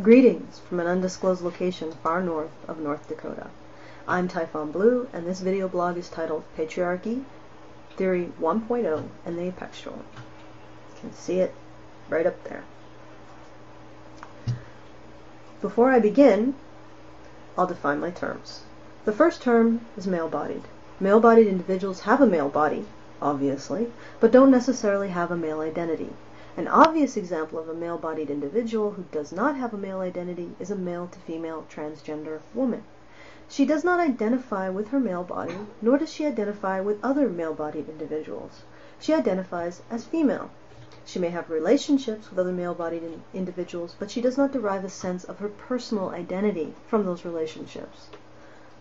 Greetings from an undisclosed location far north of North Dakota. I'm Typhon Blue, and this video blog is titled Patriarchy, Theory 1.0, and the Apexual. You can see it right up there. Before I begin, I'll define my terms. The first term is male-bodied. Male-bodied individuals have a male body, obviously, but don't necessarily have a male identity. An obvious example of a male-bodied individual who does not have a male identity is a male-to-female transgender woman. She does not identify with her male body, nor does she identify with other male-bodied individuals. She identifies as female. She may have relationships with other male-bodied individuals, but she does not derive a sense of her personal identity from those relationships.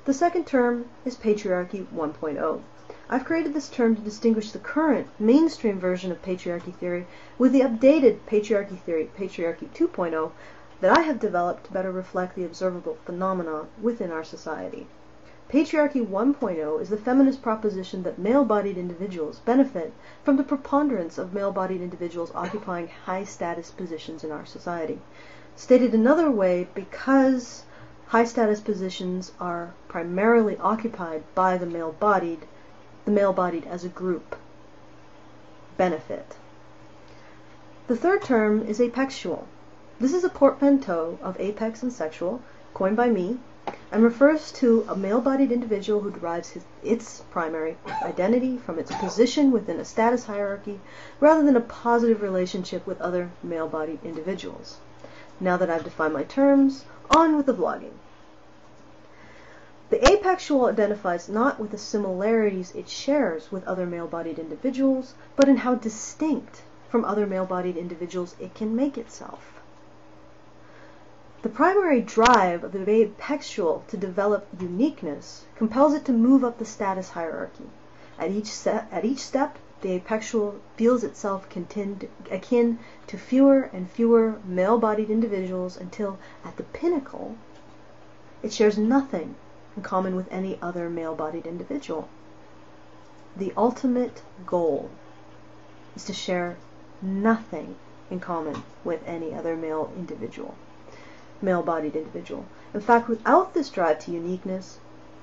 The second term is Patriarchy 1.0. I've created this term to distinguish the current mainstream version of patriarchy theory with the updated patriarchy theory, Patriarchy 2.0, that I have developed to better reflect the observable phenomena within our society. Patriarchy 1.0 is the feminist proposition that male-bodied individuals benefit from the preponderance of male-bodied individuals occupying high-status positions in our society. Stated another way, because high-status positions are primarily occupied by the male-bodied as a group benefit. The third term is apexual. This is a portmanteau of apex and sexual, coined by me, and refers to a male-bodied individual who derives its primary identity from its position within a status hierarchy rather than a positive relationship with other male-bodied individuals. Now that I've defined my terms, on with the vlogging. The apexual identifies not with the similarities it shares with other male-bodied individuals, but in how distinct from other male-bodied individuals it can make itself. The primary drive of the apexual to develop uniqueness compels it to move up the status hierarchy. At each step, the apexual feels itself akin to fewer and fewer male-bodied individuals until, at the pinnacle, it shares nothing in common with any other male-bodied individual. The ultimate goal is to share nothing in common with any other male-bodied individual. In fact, without this drive to uniqueness,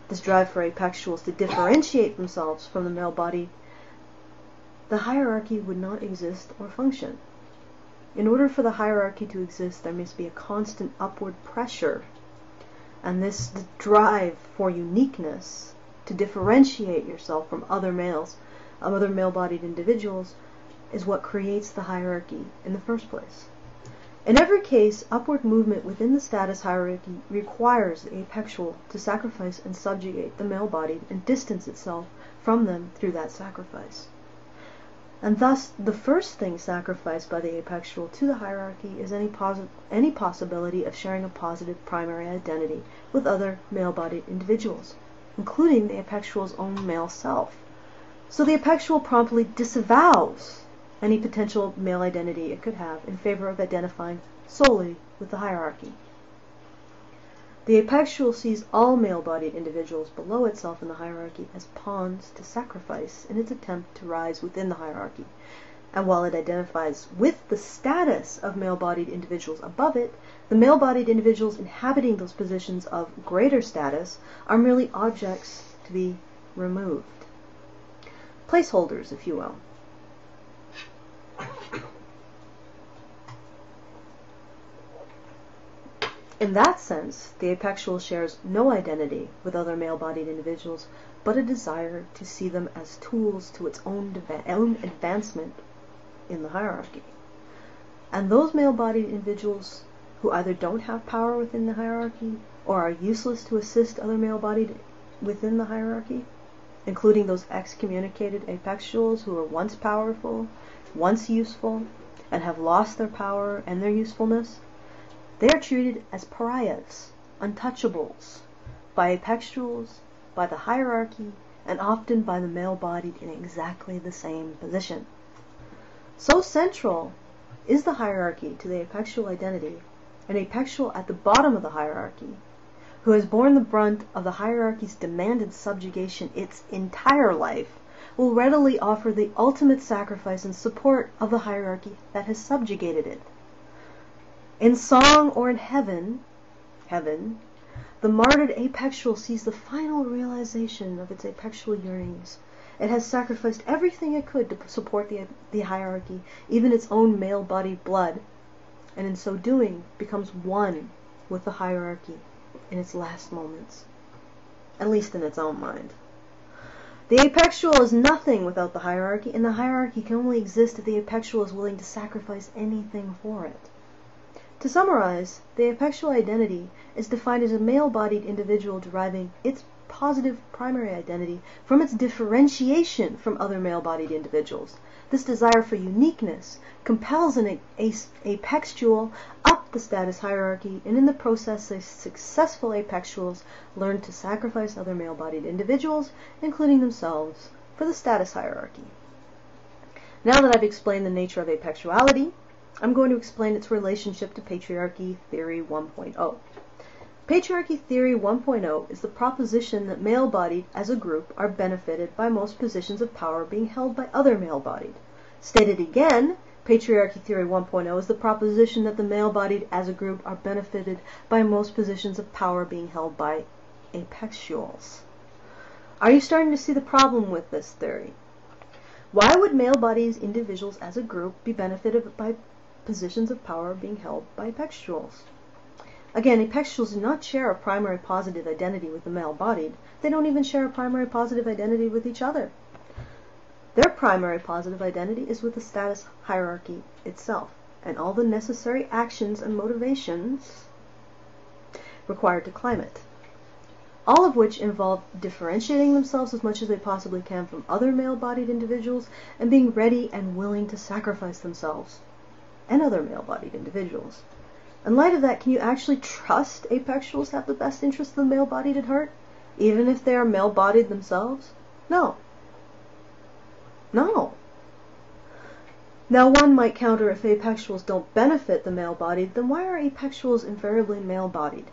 this drive for apexuals to differentiate themselves from the male body, the hierarchy would not exist or function. In order for the hierarchy to exist, there must be a constant upward pressure, and this drive for uniqueness, to differentiate yourself from other male-bodied individuals, is what creates the hierarchy in the first place. In every case, upward movement within the status hierarchy requires the apexual to sacrifice and subjugate the male-bodied and distance itself from them through that sacrifice. And thus, the first thing sacrificed by the apexual to the hierarchy is any possibility of sharing a positive primary identity with other male-bodied individuals, including the apexual's own male self. So the apexual promptly disavows any potential male identity it could have in favor of identifying solely with the hierarchy. The apexual sees all male-bodied individuals below itself in the hierarchy as pawns to sacrifice in its attempt to rise within the hierarchy. And while it identifies with the status of male-bodied individuals above it, the male-bodied individuals inhabiting those positions of greater status are merely objects to be removed. Placeholders, if you will. In that sense, the apexual shares no identity with other male-bodied individuals, but a desire to see them as tools to its own advancement in the hierarchy. And those male-bodied individuals who either don't have power within the hierarchy or are useless to assist other male-bodied within the hierarchy, including those excommunicated apexuals who were once powerful, once useful, and have lost their power and their usefulness, they are treated as pariahs, untouchables, by apexuals, by the hierarchy, and often by the male-bodied in exactly the same position. So central is the hierarchy to the apexual identity, an apexual at the bottom of the hierarchy, who has borne the brunt of the hierarchy's demanded subjugation its entire life, will readily offer the ultimate sacrifice in support of the hierarchy that has subjugated it. In song or in heaven, the martyred apexual sees the final realization of its apexual yearnings. It has sacrificed everything it could to support the hierarchy, even its own male-bodied blood, and in so doing becomes one with the hierarchy in its last moments, at least in its own mind. The apexual is nothing without the hierarchy, and the hierarchy can only exist if the apexual is willing to sacrifice anything for it. To summarize, the apexual identity is defined as a male-bodied individual deriving its positive primary identity from its differentiation from other male-bodied individuals. This desire for uniqueness compels an apexual up the status hierarchy, and in the process, the successful apexuals learn to sacrifice other male-bodied individuals, including themselves, for the status hierarchy. Now that I've explained the nature of apexuality, I'm going to explain its relationship to Patriarchy Theory 1.0. Patriarchy Theory 1.0 is the proposition that male-bodied as a group are benefited by most positions of power being held by other male-bodied. Stated again, Patriarchy Theory 1.0 is the proposition that the male-bodied as a group are benefited by most positions of power being held by apexuals. Are you starting to see the problem with this theory? Why would male-bodied individuals as a group be benefited by positions of power being held by apexuals? Again, apexuals do not share a primary positive identity with the male-bodied. They don't even share a primary positive identity with each other. Their primary positive identity is with the status hierarchy itself, and all the necessary actions and motivations required to climb it, all of which involve differentiating themselves as much as they possibly can from other male-bodied individuals and being ready and willing to sacrifice themselves and other male-bodied individuals. In light of that, can you actually trust apexuals have the best interests of the male-bodied at heart, even if they are male-bodied themselves? No. No. Now one might counter, if apexuals don't benefit the male-bodied, then why are apexuals invariably male-bodied?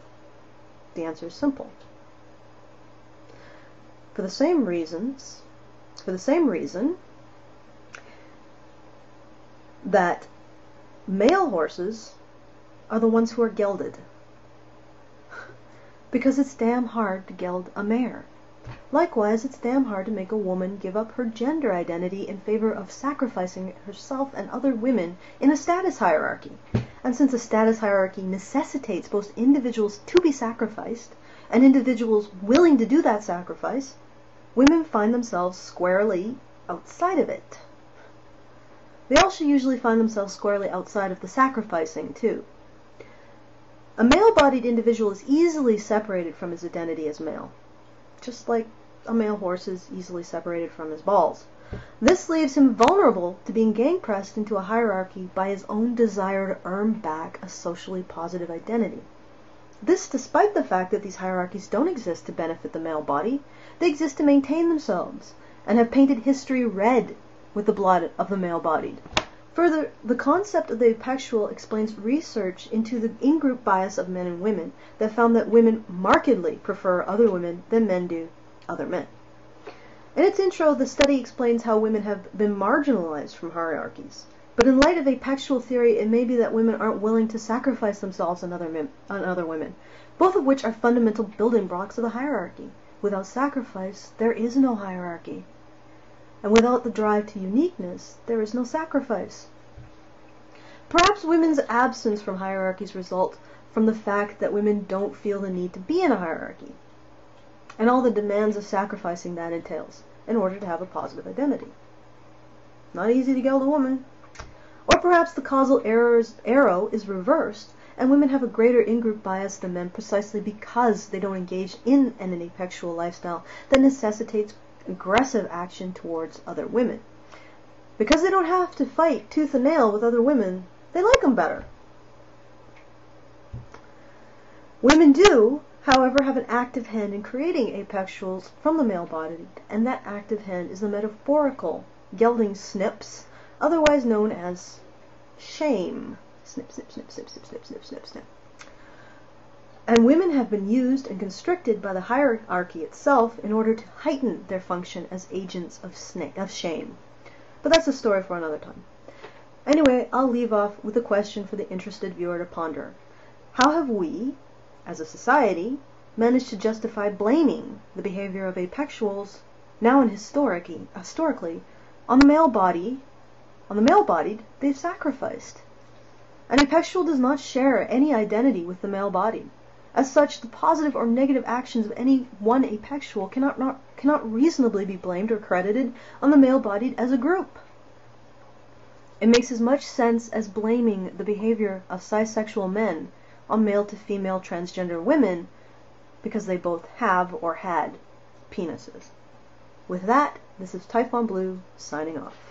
The answer is simple. For the same reason that male horses are the ones who are gelded. Because it's damn hard to geld a mare. Likewise, it's damn hard to make a woman give up her gender identity in favor of sacrificing herself and other women in a status hierarchy. And since a status hierarchy necessitates both individuals to be sacrificed and individuals willing to do that sacrifice, women find themselves squarely outside of it. They also usually find themselves squarely outside of the sacrificing, too. A male-bodied individual is easily separated from his identity as male, just like a male horse is easily separated from his balls. This leaves him vulnerable to being gang-pressed into a hierarchy by his own desire to earn back a socially positive identity. This despite the fact that these hierarchies don't exist to benefit the male body, they exist to maintain themselves, and have painted history red with the blood of the male-bodied. Further, the concept of the apexual explains research into the in-group bias of men and women that found that women markedly prefer other women than men do other men. In its intro, the study explains how women have been marginalized from hierarchies. But in light of apexual theory, it may be that women aren't willing to sacrifice themselves on other women, both of which are fundamental building blocks of the hierarchy. Without sacrifice, there is no hierarchy. And without the drive to uniqueness, there is no sacrifice. Perhaps women's absence from hierarchies result from the fact that women don't feel the need to be in a hierarchy, and all the demands of sacrificing that entails in order to have a positive identity. Not easy to geld a woman. Or perhaps the causal arrow is reversed, and women have a greater in-group bias than men precisely because they don't engage in an apexual lifestyle that necessitates aggressive action towards other women. Because they don't have to fight tooth and nail with other women, they like them better. Women do, however, have an active hand in creating apexuals from the male-bodied, and that active hand is the metaphorical gelding snips, otherwise known as shame. Snip, snip, snip, snip, snip, snip, snip, snip, snip. And women have been used and constricted by the hierarchy itself in order to heighten their function as agents of shame. But that's a story for another time. Anyway, I'll leave off with a question for the interested viewer to ponder. How have we, as a society, managed to justify blaming the behavior of apexuals, now and historically, on the male-bodied they've sacrificed? An apexual does not share any identity with the male-bodied. As such, the positive or negative actions of any one apexual cannot reasonably be blamed or credited on the male-bodied as a group. It makes as much sense as blaming the behavior of cisexual men on male-to-female transgender women because they both have or had penises. With that, this is Typhon Blue signing off.